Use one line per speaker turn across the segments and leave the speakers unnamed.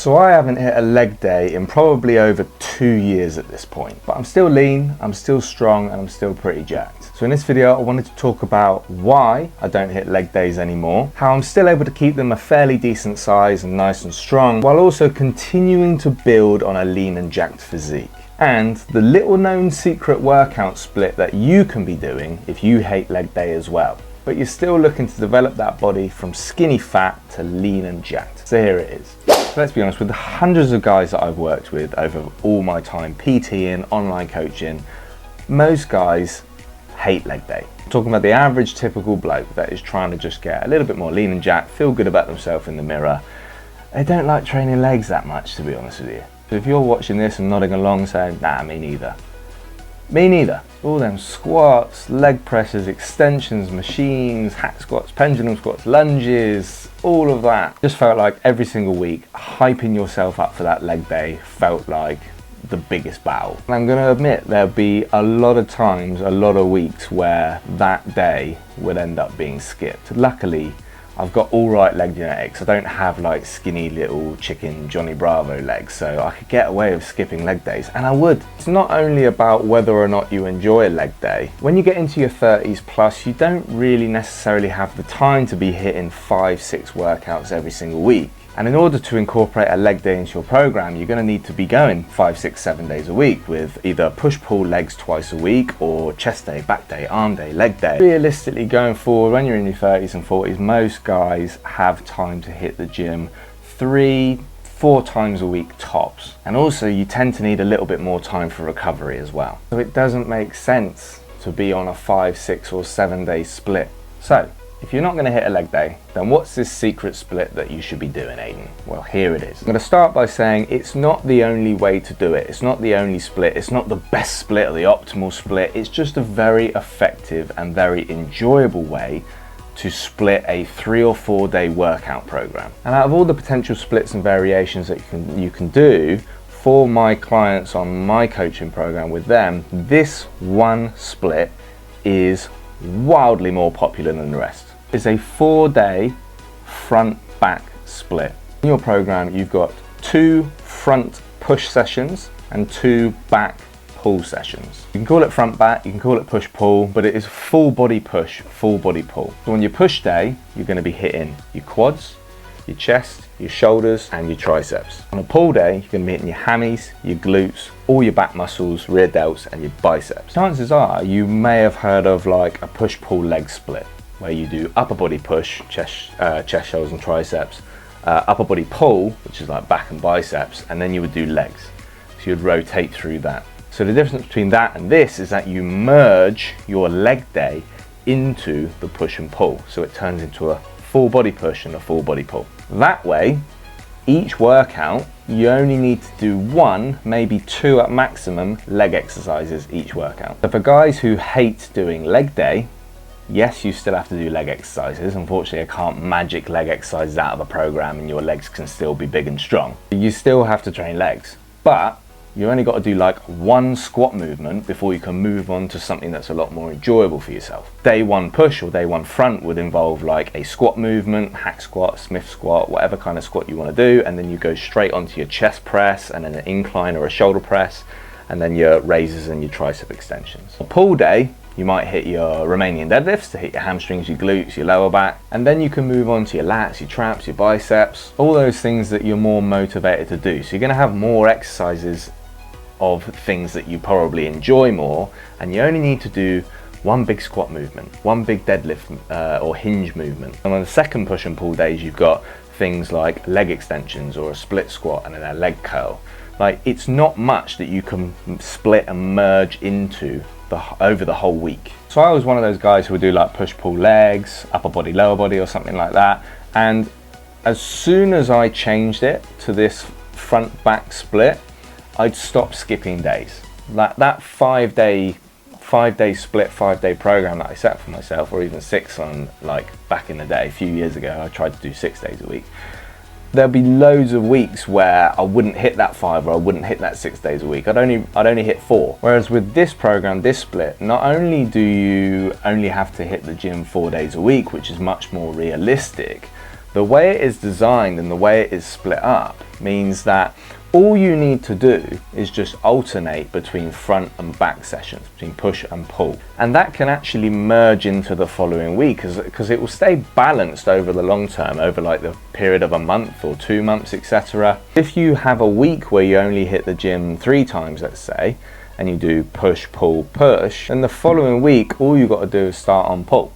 So I haven't hit a leg day in probably over 2 years at this point, but I'm still lean, I'm still strong, and I'm still pretty jacked. So in this video, I wanted to talk about why I don't hit leg days anymore, how I'm still able to keep them a fairly decent size and nice and strong, while also continuing to build on a lean and jacked physique, and the little known secret workout split that you can be doing if you hate leg day as well, but you're still looking to develop that body from skinny fat to lean and jacked. So here it is. So let's be honest, with the hundreds of guys that I've worked with over all my time PTing, online coaching, most guys hate leg day. I'm talking about the average typical bloke that is trying to just get a little bit more lean and jacked, feel good about themselves in the mirror. They don't like training legs that much, to be honest with you. So if you're watching this and nodding along saying, nah, me neither. Me neither. All them squats, leg presses, extensions, machines, hack squats, pendulum squats, lunges, all of that. Just felt like every single week, hyping yourself up for that leg day felt like the biggest battle. And I'm gonna admit there'll be a lot of times, a lot of weeks where that day would end up being skipped. Luckily, I've got all right leg genetics. I don't have like skinny little chicken Johnny Bravo legs, so I could get away with skipping leg days, and I would. It's not only about whether or not you enjoy a leg day. When you get into your 30s plus, you don't really necessarily have the time to be hitting 5-6 workouts every single week. And in order to incorporate a leg day into your program, you're going to need to be going 5, 6, 7 days a week with either push-pull legs twice a week or chest day, back day, arm day, leg day. Realistically, going forward, when you're in your 30s and 40s, most guys have time to hit the gym 3-4 times a week tops. And also you tend to need a little bit more time for recovery as well. So it doesn't make sense to be on a 5, 6 or 7 day split. So if you're not going to hit a leg day, then what's this secret split that you should be doing, Aiden? Well, here it is. I'm going to start by saying it's not the only way to do it. It's not the only split. It's not the best split or the optimal split. It's just a very effective and very enjoyable way to split a 3 or 4 day workout program. And out of all the potential splits and variations that you can do for my clients on my coaching program with them, this one split is wildly more popular than the rest. It's a 4-day front back split. In your program, you've got 2 front push sessions and 2 back pull sessions. You can call it front back, you can call it push pull, but it is full body push, full body pull. So on your push day, you're going to be hitting your quads, your chest, your shoulders, and your triceps. On a pull day, you're going to be hitting your hammies, your glutes, all your back muscles, rear delts, and your biceps. Chances are you may have heard of like a push-pull leg split, where you do upper body push, chest, shoulders, and triceps, upper body pull, which is like back and biceps, and then you would do legs. So you'd rotate through that. So the difference between that and this is that you merge your leg day into the push and pull. So it turns into a full body push and a full body pull. That way, each workout, you only need to do 1, maybe 2 at maximum leg exercises each workout. So for guys who hate doing leg day, yes, you still have to do leg exercises. Unfortunately, I can't magic leg exercises out of a program and your legs can still be big and strong. You still have to train legs, but you only got to do like 1 squat movement before you can move on to something that's a lot more enjoyable for yourself. Day 1 push or day 1 front would involve like a squat movement, hack squat, Smith squat, whatever kind of squat you want to do, and then you go straight onto your chest press and then an incline or a shoulder press, and then your raises and your tricep extensions. A pull day, you might hit your Romanian deadlifts to hit your hamstrings, your glutes, your lower back, and then you can move on to your lats, your traps, your biceps, all those things that you're more motivated to do. So you're going to have more exercises of things that you probably enjoy more, and you only need to do 1 big squat movement, 1 big deadlift or hinge movement. And on the second push and pull days, you've got things like leg extensions or a split squat and then a leg curl. Like, it's not much that you can split and merge into over the whole week. So I was one of those guys who would do like push pull legs, upper body, lower body, or something like that. And as soon as I changed it to this front back split, I'd stop skipping days. That 5-day split, 5-day program that I set for myself, or even 6 on, like back in the day, a few years ago, I tried to do 6 days a week. There'll be loads of weeks where I wouldn't hit that 5 or I wouldn't hit that 6 days a week. I'd only hit 4. Whereas with this program, this split, not only do you only have to hit the gym 4 days a week, which is much more realistic, The way it is designed and the way it is split up means that all you need to do is just alternate between front and back sessions, between push and pull. And that can actually merge into the following week because it will stay balanced over the long term, over like the period of a month or 2 months, etc. If you have a week where you only hit the gym 3 times, let's say, and you do push, pull, push, then the following week, all you've got to do is start on pull.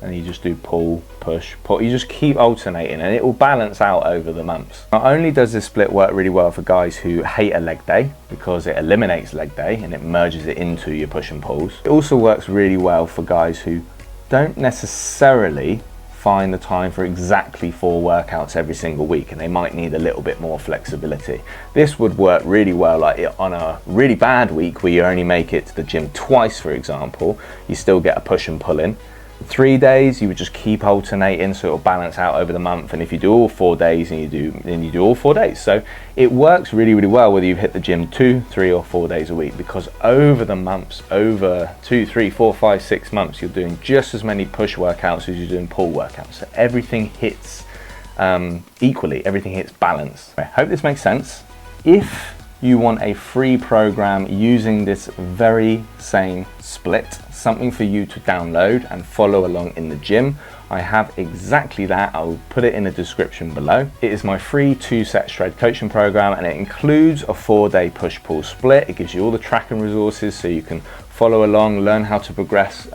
And you just do pull, push, pull. You just keep alternating and it will balance out over the months. Not only does this split work really well for guys who hate a leg day because it eliminates leg day and it merges it into your push and pulls, it also works really well for guys who don't necessarily find the time for exactly 4 workouts every single week and they might need a little bit more flexibility. This would work really well like on a really bad week where you only make it to the gym twice, for example. You still get a push and pull in. 3 days you would just keep alternating so it'll balance out over the month, and if you do all 4 days and you do all 4 days. So it works really well whether you've hit the gym 2, 3 or 4 days a week, because over the months, over 2, 3, 4, 5, 6 months, you're doing just as many push workouts as you're doing pull workouts. So everything hits equally, everything hits balanced. I hope this makes sense. If you want a free program using this very same split, something for you to download and follow along in the gym, I have exactly that. I'll put it in the description below. It is my free 2-set shred coaching program and it includes a 4-day push-pull split. It gives you all the tracking resources so you can follow along, learn how to progress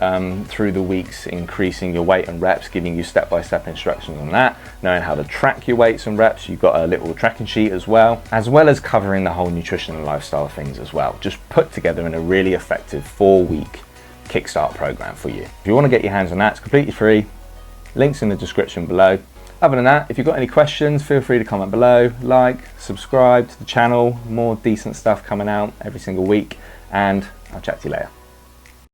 through the weeks, increasing your weight and reps, giving you step-by-step instructions on that, knowing how to track your weights and reps. You've got a little tracking sheet as well as covering the whole nutrition and lifestyle things as well, just put together in a really effective 4-week kickstart program for you. If you want to get your hands on that, it's completely free. Links in the description below. Other than that, if you've got any questions, feel free to comment below, like, subscribe to the channel, more decent stuff coming out every single week, and I'll chat to you later.